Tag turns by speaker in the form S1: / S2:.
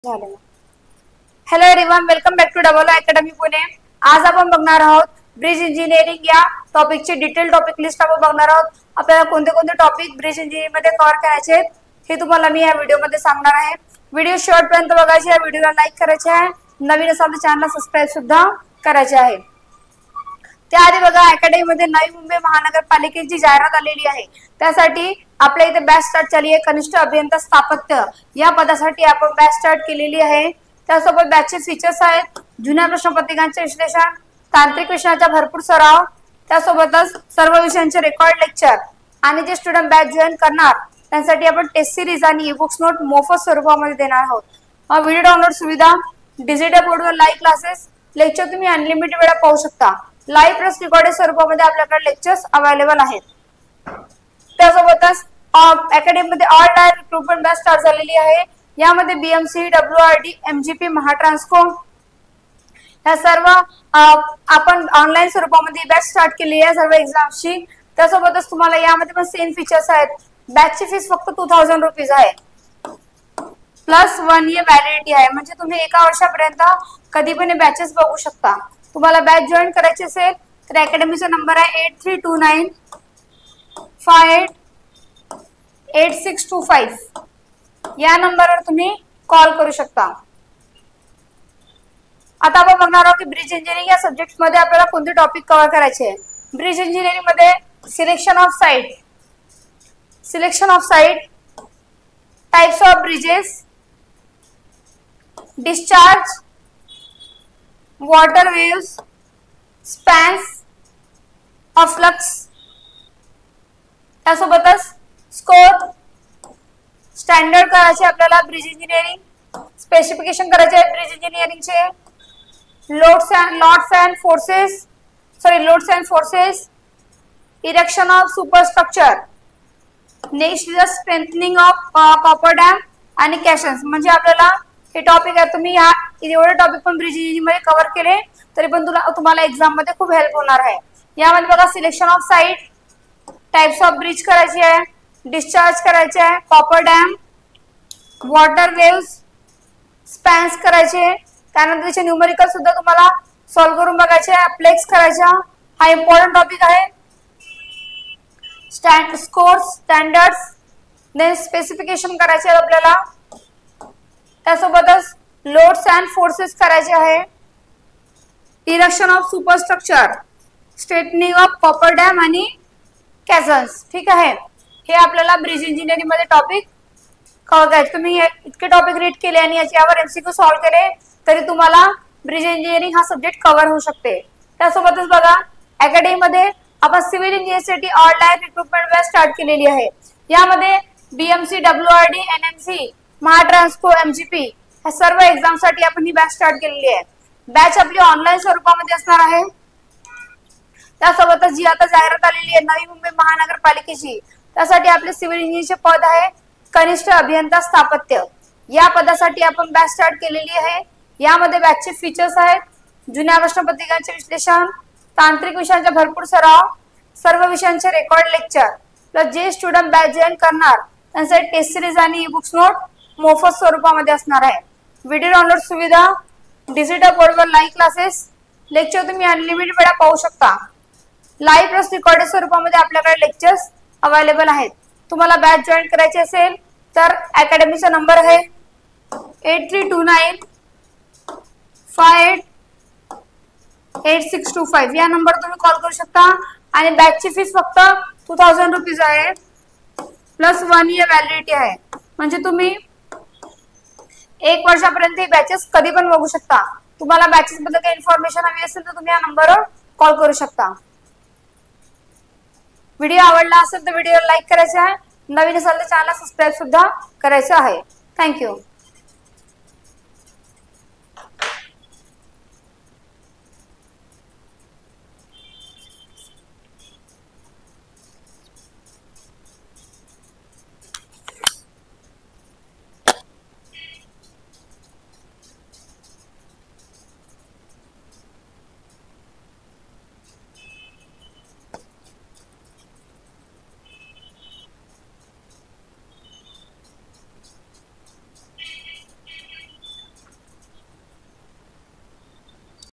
S1: झालं. Hello everyone, welcome back to double academy Pune. आज आपण बघणार आहोत ब्रिज इंजिनिअरिंग या टॉपिकची डिटेल टॉपिक लिस्ट आपण बघणार आहोत. आपल्याला कोणते कोणते टॉपिक ब्रिज इंजिनिअरिंग मध्ये कव्हर करायचे आहेत हे तुम्हाला मी या व्हिडिओ मध्ये सांगणार आहे. व्हिडिओ शेवटपर्यंत बघायचे आहे, व्हिडिओला लाईक करायचे आहे, नवीन असाल तर चॅनलला सबस्क्राईब सुद्धा करायचे आहे. त्याआधी बघा, अकॅडमी मध्ये नवी मुंबई महानगरपालिकेची जाहिरात आलेली आहे. त्यासाठी आपल्या इथे बॅच स्टार्ट झाली आहे. कनिष्ठ अभियंता स्थापत्य या पदासाठी आपण बॅच स्टार्ट केलेली आहे. त्यासोबत बॅचचे फीचर्स आहेत: जुन्या प्रश्नपत्रिकांचे विश्लेषण, तांत्रिक विषयाचा भरपूर सराव, त्यासोबतच सर्व विषयांचे रेकॉर्ड लेक्चर आणि जे स्टुडंट बॅच जॉईन करणार त्यांसाठी आपण टेस्ट सिरीज आणि ई बुक्स नोट मोफत स्वरूपामध्ये देणार आहोत. व्हिडिओ डाउनलोड सुविधा, डिजिटल बोर्डवर लाईव्ह क्लासेस, लेक्चर तुम्ही अनलिमिटेड वेळा पाहू शकता. लाईव्ह प्लस रेकॉर्डेड स्वरूपामध्ये आपल्याकडे लेक्चर्स अवेलेबल आहेत. त्यासोबतच अकॅडमी मध्ये all tier recruitment batch start झालेली आहे. यामध्ये बीएमसी, डब्ल्यूआरडी, एमजीपी, महाट्रान्सको या सर्व आपण ऑनलाईन स्वरूपामध्ये बॅच स्टार्ट केली आहे सर्व एक्झाम्सची. त्यासोबतच तुम्हाला यामध्ये पण सेम फीचर्स आहेत. बॅचची फीस फक्त 2000 रुपीज आहे, प्लस 1 इयर व्हॅलिडिटी आहे. म्हणजे तुम्ही एका वर्षापर्यंत कधी पण बॅचेस बघू शकता. तुम्हाला बॅच जॉईन करायची असेल तर अकॅडमीचा नंबर आहे 8329588625. या नंबरवर तुम्ही कॉल करू शकता. आता आपण बघणार आहोत की ब्रिज इंजिनिअरिंग या सब्जेक्ट मध्ये आपल्याला कोणते टॉपिक कव्हर करायचे आहे. ब्रिज इंजिनिअरिंग मध्ये selection of site, types of bridges, discharge, water waves, spans of flux, त्यासोबतच स्कोप, स्टँडर्ड करायचे आपल्याला ब्रिज इंजिनिअरिंग, स्पेसिफिकेशन करायचे आहे ब्रिज इंजिनिअरिंगचे, loads and forces, erection of superstructure, next is strengthening of cofferdam आणि caissons. म्हणजे आपल्याला हे टॉपिक आहे. तुम्ही या एवढे टॉपिक पण ब्रिज इंजिनिअरिंग मध्ये कव्हर केले तरी पण तुम्हाला एक्झाम मध्ये खूप हेल्प होणार आहे. यामध्ये बघा, selection of site, types of bridge करायची आहे, डिस्चार्ज करायचे आहे, copper dam, water waves, spans करायचे, त्यानंतर त्याचे न्यूमेरिकल सुद्धा तुम्हाला सॉल्व्ह करून बघायचे आहे, प्लेक्स करायचा. हा इम्पॉर्टंट टॉपिक आहे. स्कोर्स, स्टँडर्ड्स, देन स्पेसिफिकेशन करायचे आहे आपल्याला. त्यासोबतच लोड्स अँड फोर्सेस करायचे आहे, erection of superstructure, straightening of cofferdam आणि कॅसन्स. ठीक आहे, हे आपल्याला ब्रिज इंजिनिअरिंग मध्ये टॉपिक कव्हर करायचे. तुम्ही इतके टॉपिक रीड केले आणि याच्यावर एमसीक्यू सॉल्व्ह केले तरी तुम्हाला ब्रिज इंजिनिअरिंग हा सब्जेक्ट कव्हर होऊ शकते. त्यासोबतच बघा, अकॅडमी मध्ये आपण सिव्हिल इंजिनिअरिंगसाठी all tier recruitment batch start केलेली आहे. यामध्ये BMC, WRD, NMC, Mahatransco, MGP या सर्व एक्झाम साठी आपण ही बॅच स्टार्ट केलेली आहे. बॅच आपली ऑनलाईन स्वरूपामध्ये असणार आहे. त्यासोबतच जी आता जाहिरात आलेली आहे नवी मुंबई महानगरपालिकेची, त्यासाठी आपले सिव्हिल इंजिनिअरचे पद आहे कनिष्ठ अभियंता स्थापत्य. या पदासाठी आपण बॅच स्टार्ट केलेली आहे. यामध्ये बॅचचे फीचर्स आहेत: जुन्या प्रश्नपत्रिकांचे विश्लेषण, तांत्रिक विषयांचा भरपूर सराव, सर्व विषयांचे रेकॉर्ड लेक्चर, प्लस जे स्टुडंट बॅच जॉईन करणार त्यांसाठी टेस्ट सिरीज आणि ई बुक्स नोट मोफत स्वरूपामध्ये असणार आहे. व्हिडिओ डाउनलोड सुविधा, डिजिटल बोर्डवर लाईव्ह क्लासेस, लेक्चर तुम्ही अनलिमिटेड वेळा पाहू शकता. लाईव्ह प्लस रेकॉर्डेड स्वरूपामध्ये आपल्याकडे लेक्चर्स अवेलेबल आहेत. तुम्हाला बॅच जॉईन करायची असेल तर अकॅडमीचा नंबर आहे 8329588625. या नंबर तुम्ही कॉल करू शकता. आणि बॅचची फीस फक्त 2000 रुपीज आहे, प्लस 1 इयर व्हॅलिडिटी आहे. म्हणजे तुम्ही एक वर्षापर्यंत ही बॅचेस कधी पण बघू शकता. तुम्हाला बॅचेस बद्दल काही इन्फॉर्मेशन हवी असेल तर तुम्ही या नंबरवर कॉल करू शकता. व्हिडिओ आवडला असेल तर व्हिडिओला लाईक करायचा आहे, नवीन असेल तर चॅनलला सबस्क्राईब सुद्धा करायचं आहे. थँक्यू.